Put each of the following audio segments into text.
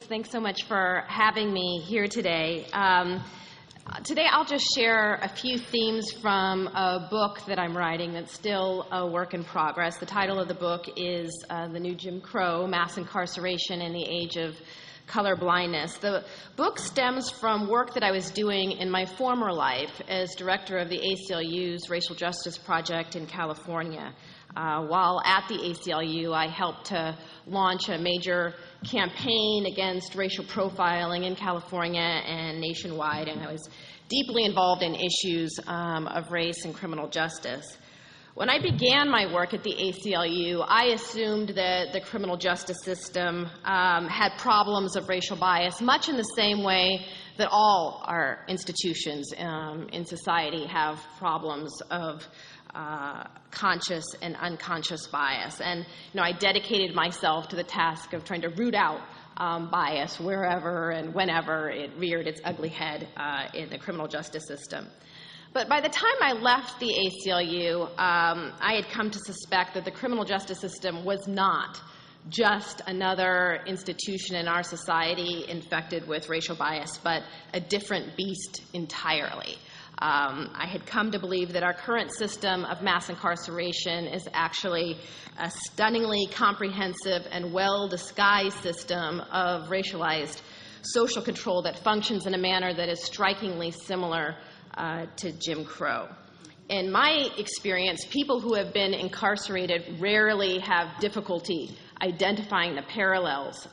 Thanks so much for having me here today. Today I'll just share a few themes from a book that I'm writing that's still a work in progress. The title of the book is The New Jim Crow, Mass Incarceration in the Age of Colorblindness. The book stems from work that I was doing in my former life as director of the ACLU's Racial Justice Project in California. While at the ACLU, I helped to launch a major campaign against racial profiling in California and nationwide, and I was deeply involved in issues of race and criminal justice. When I began my work at the ACLU, I assumed that the criminal justice system had problems of racial bias, much in the same way that all our institutions in society have problems of conscious and unconscious bias. And I dedicated myself to the task of trying to root out bias wherever and whenever it reared its ugly head in the criminal justice system. But by the time I left the ACLU, I had come to suspect that the criminal justice system was not just another institution in our society infected with racial bias, but a different beast entirely. I had come to believe that our current system of mass incarceration is actually a stunningly comprehensive and well-disguised system of racialized social control that functions in a manner that is strikingly similar to Jim Crow. In my experience, people who have been incarcerated rarely have difficulty identifying the parallels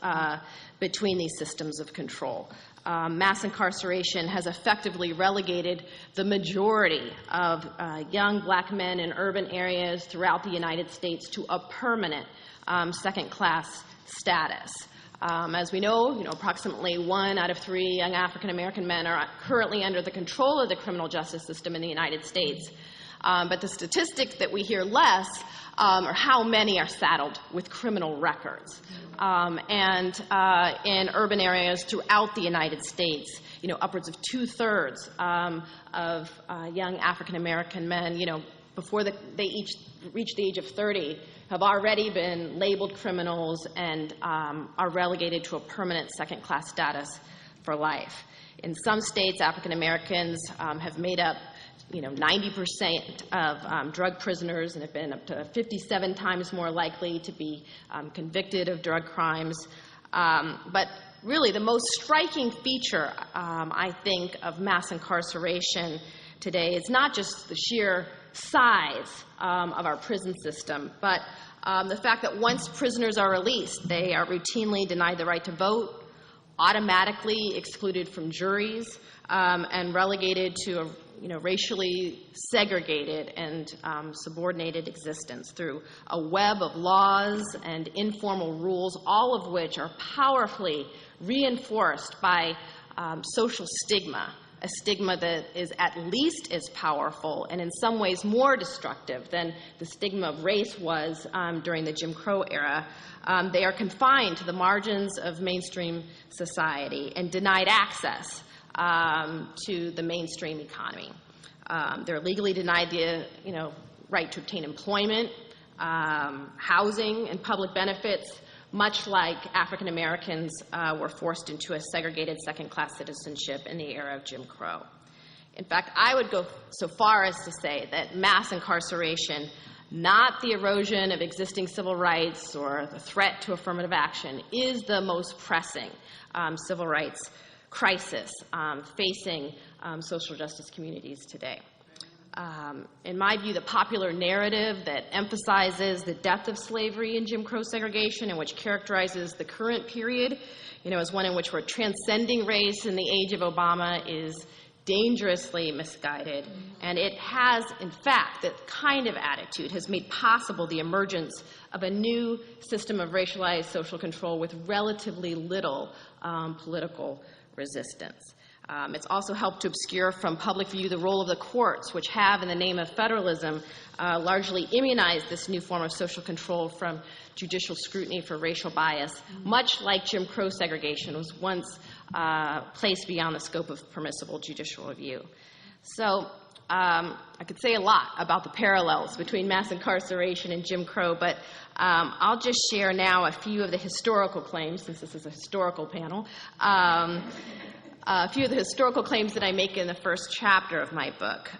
between these systems of control. Mass incarceration has effectively relegated the majority of young black men in urban areas throughout the United States to a permanent second-class status. As we know, approximately 1 out of 3 young African American men are currently under the control of the criminal justice system in the United States. But the statistic that we hear less are how many are saddled with criminal records. And in urban areas throughout the United States, upwards of 2/3 of young African American men, before they each reach the age of 30, have already been labeled criminals and are relegated to a permanent second-class status for life. In some states, African Americans have made up 90% of drug prisoners and have been up to 57 times more likely to be convicted of drug crimes. But really, the most striking feature, I think, of mass incarceration today is not just the sheer size of our prison system, but the fact that once prisoners are released, they are routinely denied the right to vote, automatically excluded from juries, and relegated to a racially segregated and subordinated existence through a web of laws and informal rules, all of which are powerfully reinforced by social stigma, a stigma that is at least as powerful and in some ways more destructive than the stigma of race was during the Jim Crow era. They are confined to the margins of mainstream society and denied access to the mainstream economy. They're legally denied the right to obtain employment, housing, and public benefits, much like African Americans were forced into a segregated second-class citizenship in the era of Jim Crow. In fact, I would go so far as to say that mass incarceration, not the erosion of existing civil rights or the threat to affirmative action, is the most pressing civil rights crisis facing social justice communities today. In my view, the popular narrative that emphasizes the death of slavery in Jim Crow segregation and which characterizes the current period, as one in which we're transcending race in the age of Obama, is dangerously misguided. And it has, in fact, that kind of attitude has made possible the emergence of a new system of racialized social control with relatively little political resistance. It's also helped to obscure from public view the role of the courts, which have, in the name of federalism, largely immunized this new form of social control from judicial scrutiny for racial bias, much like Jim Crow segregation was once placed beyond the scope of permissible judicial review. So I could say a lot about the parallels between mass incarceration and Jim Crow, but I'll just share now a few of the historical claims, since this is a historical panel, a few of the historical claims that I make in the first chapter of my book.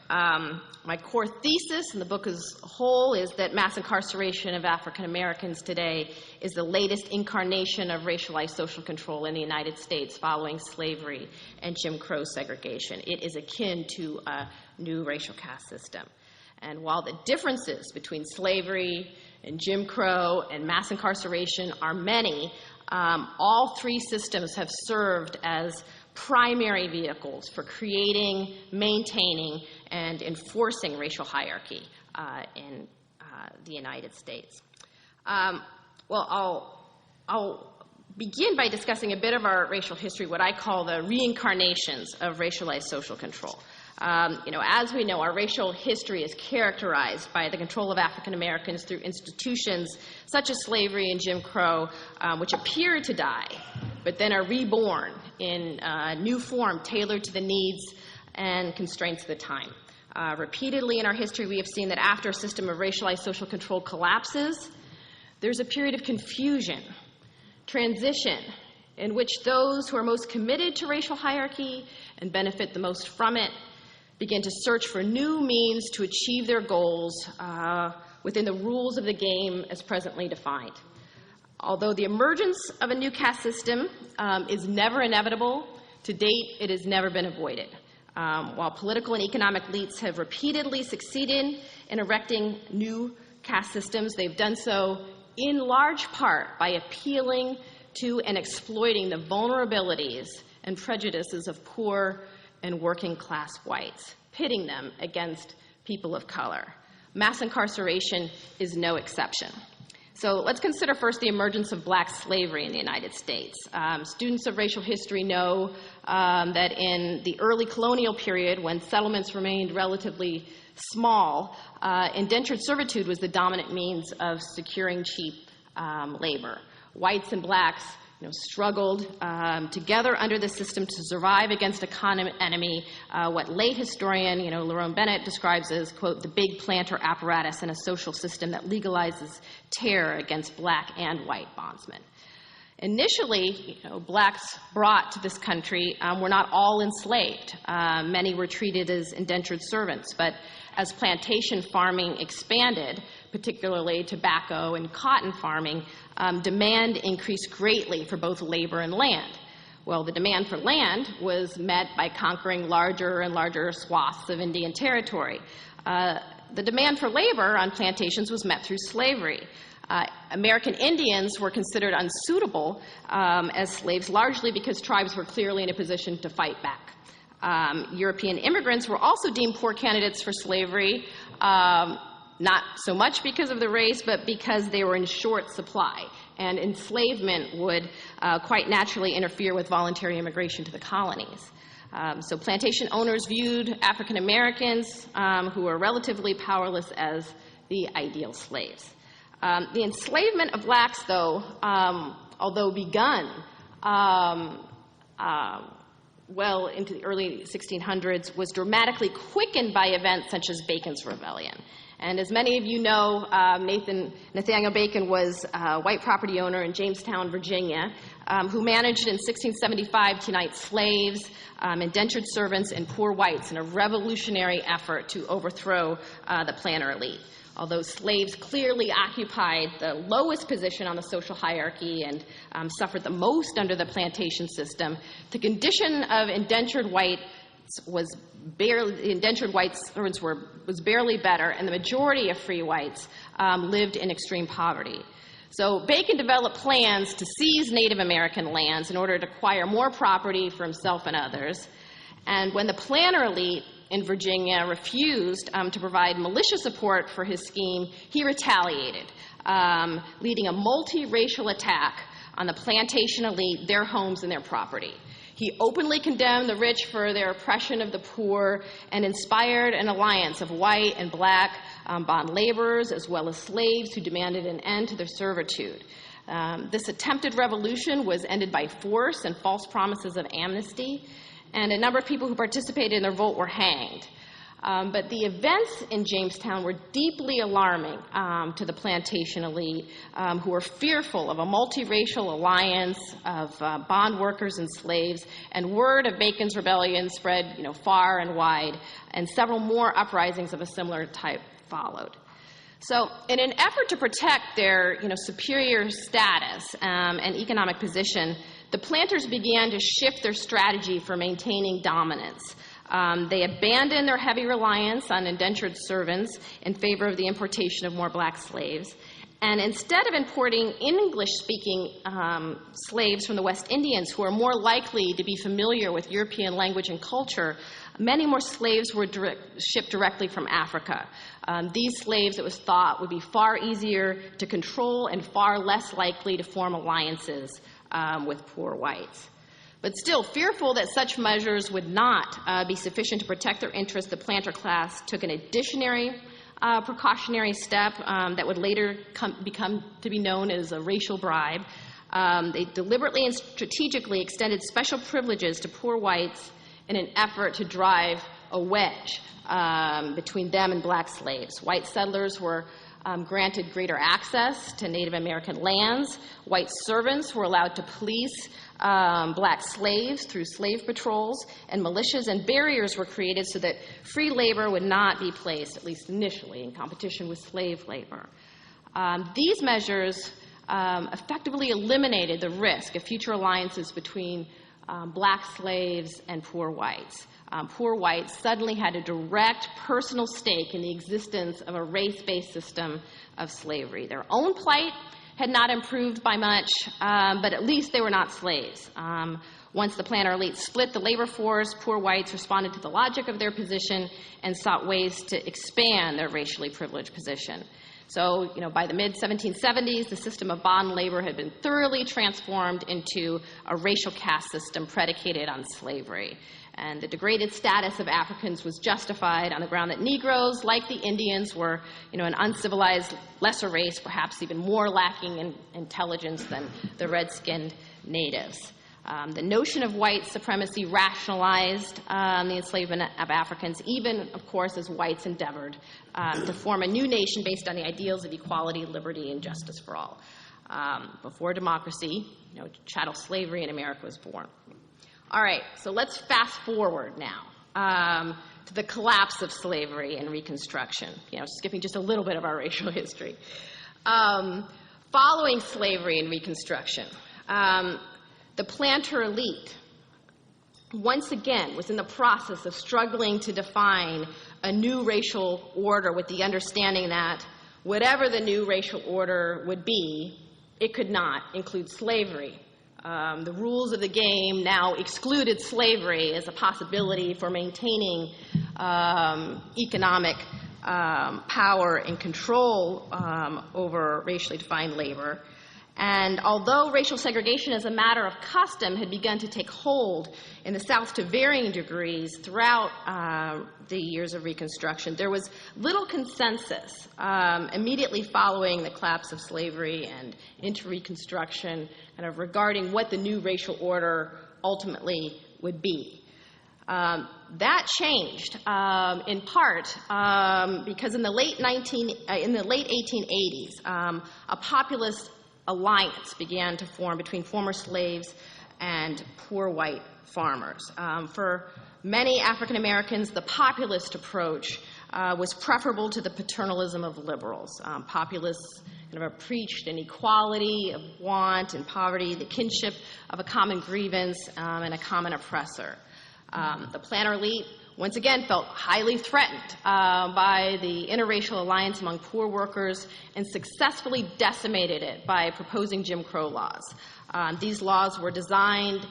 My core thesis in the book as a whole is that mass incarceration of African Americans today is the latest incarnation of racialized social control in the United States following slavery and Jim Crow segregation. It is akin to a new racial caste system. And while the differences between slavery and Jim Crow and mass incarceration are many, all three systems have served as primary vehicles for creating, maintaining, and enforcing racial hierarchy in the United States. Well, I'll begin by discussing a bit of our racial history, what I call the reincarnations of racialized social control. As we know, our racial history is characterized by the control of African Americans through institutions such as slavery and Jim Crow, which appear to die, but then are reborn in a new form tailored to the needs and constraints of the time. Repeatedly in our history, we have seen that after a system of racialized social control collapses, there's a period of confusion, transition, in which those who are most committed to racial hierarchy and benefit the most from it begin to search for new means to achieve their goals within the rules of the game as presently defined. Although the emergence of a new caste system is never inevitable, to date it has never been avoided. While political and economic elites have repeatedly succeeded in erecting new caste systems, they've done so in large part by appealing to and exploiting the vulnerabilities and prejudices of poor and working class whites, pitting them against people of color. Mass incarceration is no exception. So let's consider first the emergence of black slavery in the United States. Students of racial history know that in the early colonial period, when settlements remained relatively small, indentured servitude was the dominant means of securing cheap labor. Whites and blacks struggled together under the system to survive against a common enemy, what late historian, Lerone Bennett describes as, quote, the big planter apparatus in a social system that legalizes terror against black and white bondsmen. Initially, blacks brought to this country were not all enslaved. Many were treated as indentured servants, but as plantation farming expanded, particularly tobacco and cotton farming, demand increased greatly for both labor and land. Well, the demand for land was met by conquering larger and larger swaths of Indian territory. The demand for labor on plantations was met through slavery. American Indians were considered unsuitable as slaves, largely because tribes were clearly in a position to fight back. European immigrants were also deemed poor candidates for slavery, not so much because of the race, but because they were in short supply, and enslavement would quite naturally interfere with voluntary immigration to the colonies. So plantation owners viewed African Americans who were relatively powerless as the ideal slaves. The enslavement of blacks, though, although begun well into the early 1600s, was dramatically quickened by events such as Bacon's Rebellion. And as many of you know, Nathaniel Bacon was a white property owner in Jamestown, Virginia, who managed in 1675 to unite slaves, indentured servants, and poor whites in a revolutionary effort to overthrow the planter elite. Although slaves clearly occupied the lowest position on the social hierarchy and suffered the most under the plantation system, the condition of indentured whites was barely better, and the majority of free whites lived in extreme poverty. So Bacon developed plans to seize Native American lands in order to acquire more property for himself and others. And when the planter elite in Virginia refused to provide militia support for his scheme, he retaliated, leading a multiracial attack on the plantation elite, their homes, and their property. He openly condemned the rich for their oppression of the poor and inspired an alliance of white and black bond laborers as well as slaves who demanded an end to their servitude. This attempted revolution was ended by force and false promises of amnesty, and a number of people who participated in the revolt were hanged. But the events in Jamestown were deeply alarming to the plantation elite, who were fearful of a multiracial alliance of bond workers and slaves, and word of Bacon's rebellion spread, far and wide, and several more uprisings of a similar type followed. So in an effort to protect their superior status and economic position, the planters began to shift their strategy for maintaining dominance. They abandoned their heavy reliance on indentured servants in favor of the importation of more black slaves. And instead of importing English-speaking slaves from the West Indians, who are more likely to be familiar with European language and culture, many more slaves were shipped directly from Africa. These slaves, it was thought, would be far easier to control and far less likely to form alliances with poor whites. But still, fearful that such measures would not be sufficient to protect their interests, the planter class took an additional precautionary step that would later become to be known as a racial bribe. They deliberately and strategically extended special privileges to poor whites in an effort to drive a wedge between them and black slaves. White settlers were granted greater access to Native American lands. White servants were allowed to police black slaves through slave patrols, and militias and barriers were created so that free labor would not be placed, at least initially, in competition with slave labor. These measures effectively eliminated the risk of future alliances between black slaves and poor whites. Poor whites suddenly had a direct personal stake in the existence of a race-based system of slavery. Their own plight had not improved by much, but at least they were not slaves. Once the planter elite split the labor force, poor whites responded to the logic of their position and sought ways to expand their racially privileged position. So, by the mid-1770s, the system of bond labor had been thoroughly transformed into a racial caste system predicated on slavery. And the degraded status of Africans was justified on the ground that Negroes, like the Indians, were, an uncivilized lesser race, perhaps even more lacking in intelligence than the red-skinned natives. The notion of white supremacy rationalized the enslavement of Africans, even, of course, as whites endeavored to form a new nation based on the ideals of equality, liberty, and justice for all. Before democracy, chattel slavery in America was born. All right, so let's fast forward now to the collapse of slavery and Reconstruction, skipping just a little bit of our racial history. Following slavery and Reconstruction, the planter elite, once again, was in the process of struggling to define a new racial order with the understanding that whatever the new racial order would be, it could not include slavery. The rules of the game now excluded slavery as a possibility for maintaining economic power and control over racially defined labor. And although racial segregation as a matter of custom had begun to take hold in the South to varying degrees throughout the years of Reconstruction, there was little consensus immediately following the collapse of slavery and into Reconstruction regarding what the new racial order ultimately would be. That changed in part because in the late 1880s, a populist alliance began to form between former slaves and poor white farmers. For many African Americans, the populist approach was preferable to the paternalism of liberals. Populists preached an equality of want and poverty, the kinship of a common grievance and a common oppressor. The planter elite once again felt highly threatened by the interracial alliance among poor workers and successfully decimated it by proposing Jim Crow laws. These laws were designed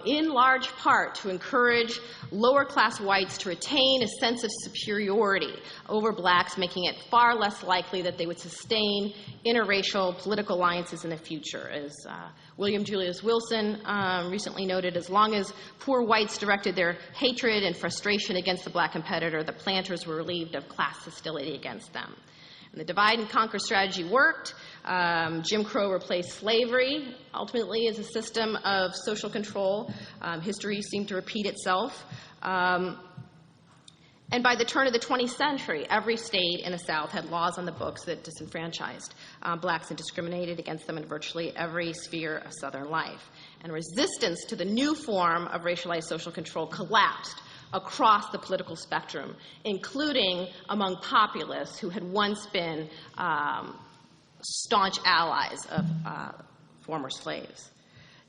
in large part to encourage lower-class whites to retain a sense of superiority over blacks, making it far less likely that they would sustain interracial political alliances in the future. As William Julius Woodson recently noted, as long as poor whites directed their hatred and frustration against the black competitor, the planters were relieved of class hostility against them. And the divide and conquer strategy worked. Jim Crow replaced slavery, ultimately, as a system of social control. History seemed to repeat itself. And by the turn of the 20th century, every state in the South had laws on the books that disenfranchised blacks and discriminated against them in virtually every sphere of Southern life. And resistance to the new form of racialized social control collapsed across the political spectrum, including among populists who had once been staunch allies of former slaves.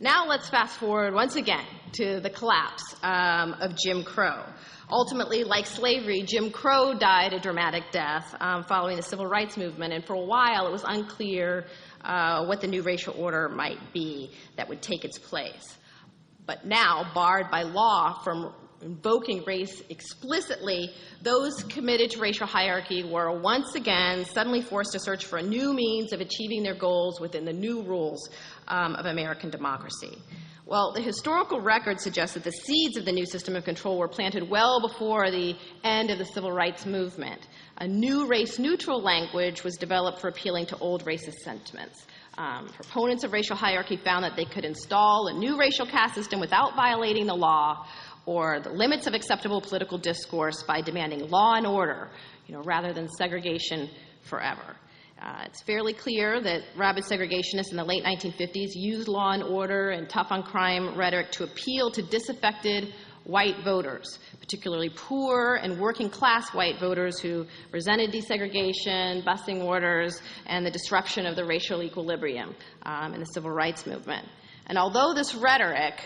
Now let's fast forward once again to the collapse of Jim Crow. Ultimately, like slavery, Jim Crow died a dramatic death following the civil rights movement, and for a while it was unclear what the new racial order might be that would take its place. But now, barred by law from invoking race explicitly, those committed to racial hierarchy were once again suddenly forced to search for a new means of achieving their goals within the new rules of American democracy. Well, the historical record suggests that the seeds of the new system of control were planted well before the end of the civil rights movement. A new race-neutral language was developed for appealing to old racist sentiments. Proponents of racial hierarchy found that they could install a new racial caste system without violating the law or the limits of acceptable political discourse by demanding law and order, rather than segregation forever. It's fairly clear that rabid segregationists in the late 1950s used law and order and tough-on-crime rhetoric to appeal to disaffected white voters, particularly poor and working-class white voters who resented desegregation, busing orders, and the disruption of the racial equilibrium in the civil rights movement. And although this rhetoric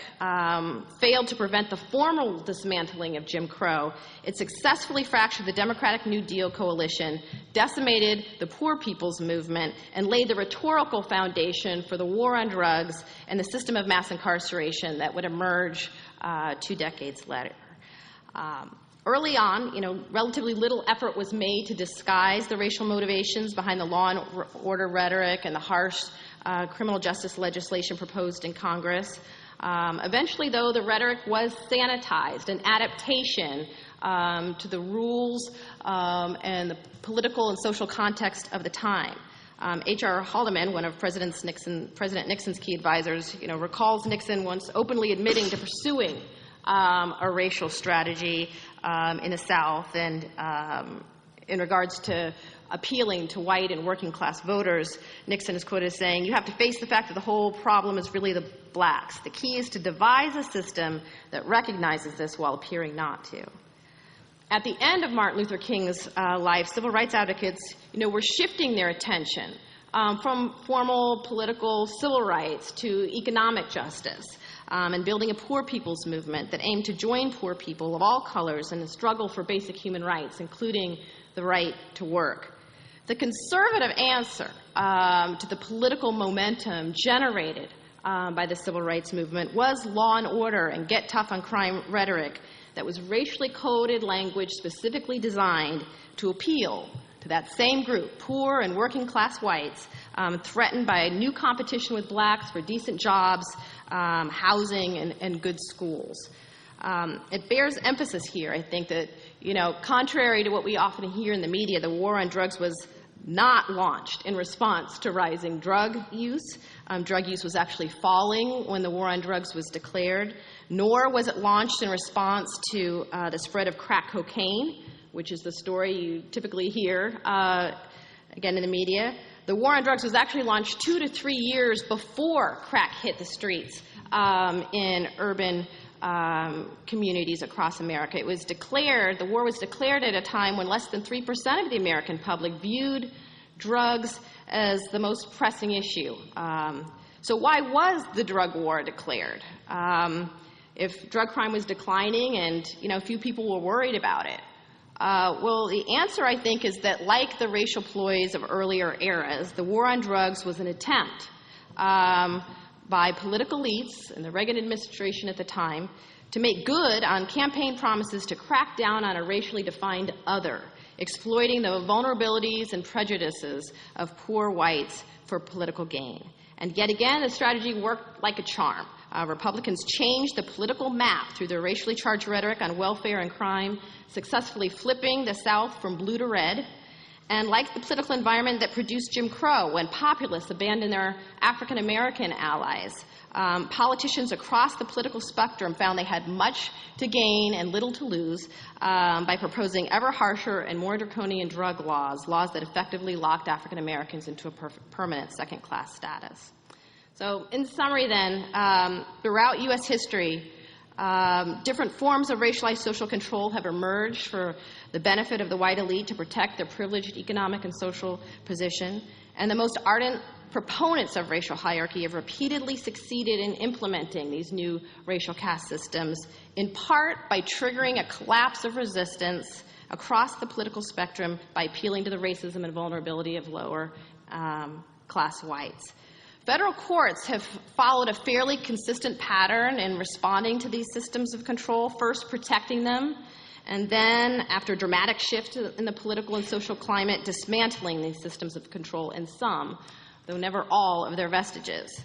failed to prevent the formal dismantling of Jim Crow, it successfully fractured the Democratic New Deal coalition, decimated the Poor People's Movement, and laid the rhetorical foundation for the war on drugs and the system of mass incarceration that would emerge 2 decades later. Early on, relatively little effort was made to disguise the racial motivations behind the law and order rhetoric and the harsh criminal justice legislation proposed in Congress. Eventually, though, the rhetoric was sanitized, an adaptation to the rules and the political and social context of the time. H.R. Haldeman, one of President Nixon's key advisors, recalls Nixon once openly admitting to pursuing a racial strategy in the South, and in regards to appealing to white and working class voters, Nixon is quoted as saying, "You have to face the fact that the whole problem is really the blacks. The key is to devise a system that recognizes this while appearing not to." At the end of Martin Luther King's life, civil rights advocates, were shifting their attention from formal political civil rights to economic justice, and building a poor people's movement that aimed to join poor people of all colors in the struggle for basic human rights, including the right to work. The conservative answer to the political momentum generated by the civil rights movement was law and order and get tough on crime rhetoric that was racially coded language specifically designed to appeal to that same group, poor and working class whites, threatened by new competition with blacks for decent jobs, housing, and good schools. It bears emphasis here, I think, that, contrary to what we often hear in the media, the war on drugs was not launched in response to rising drug use. Drug use was actually falling when the war on drugs was declared, nor was it launched in response to the spread of crack cocaine, which is the story you typically hear, again, in the media. The war on drugs was actually launched 2 to 3 years before crack hit the streets in urban communities across America. The war was declared at a time when less than 3% of the American public viewed drugs as the most pressing issue. So why was the drug war declared? If drug crime was declining and, few people were worried about it. Well, the answer, I think, is that like the racial ploys of earlier eras, the war on drugs was an attempt by political elites and the Reagan administration at the time to make good on campaign promises to crack down on a racially defined other, exploiting the vulnerabilities and prejudices of poor whites for political gain. And yet again, the strategy worked like a charm. Republicans changed the political map through their racially charged rhetoric on welfare and crime, successfully flipping the South from blue to red. And like the political environment that produced Jim Crow, when populists abandoned their African American allies, politicians across the political spectrum found they had much to gain and little to lose by proposing ever harsher and more draconian drug laws that effectively locked African Americans into a permanent second-class status. So in summary then, throughout U.S. history, different forms of racialized social control have emerged for the benefit of the white elite to protect their privileged economic and social position. And the most ardent proponents of racial hierarchy have repeatedly succeeded in implementing these new racial caste systems, in part by triggering a collapse of resistance across the political spectrum by appealing to the racism and vulnerability of lower class whites. Federal courts have followed a fairly consistent pattern in responding to these systems of control, first protecting them, and then, after a dramatic shift in the political and social climate, dismantling these systems of control in some, though never all, of their vestiges.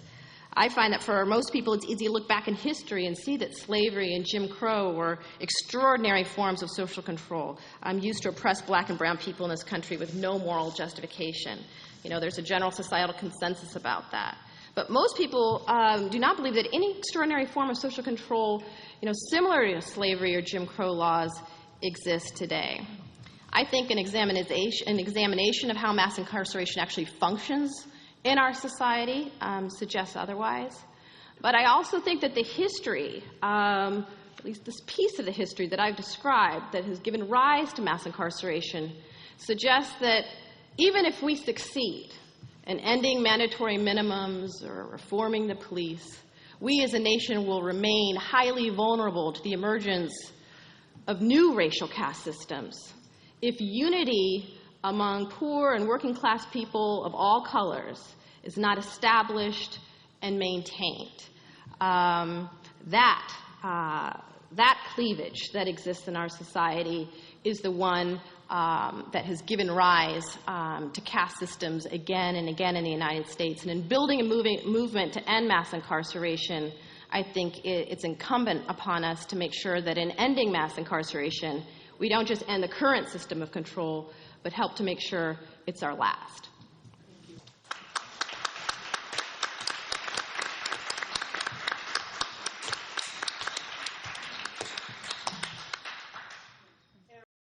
I find that for most people it's easy to look back in history and see that slavery and Jim Crow were extraordinary forms of social control used to oppress black and brown people in this country with no moral justification. You know, there's a general societal consensus about that. But most people do not believe that any extraordinary form of social control, you know, similar to slavery or Jim Crow laws exists today. I think an examination of how mass incarceration actually functions in our society suggests otherwise. But I also think that the history, at least this piece of the history that I've described that has given rise to mass incarceration, suggests that even if we succeed in ending mandatory minimums or reforming the police, we as a nation will remain highly vulnerable to the emergence of new racial caste systems if unity among poor and working class people of all colors is not established and maintained. That cleavage that exists in our society is the one that has given rise to caste systems again and again in the United States. And in building a movement to end mass incarceration, I think it's incumbent upon us to make sure that in ending mass incarceration, we don't just end the current system of control, but help to make sure it's our last.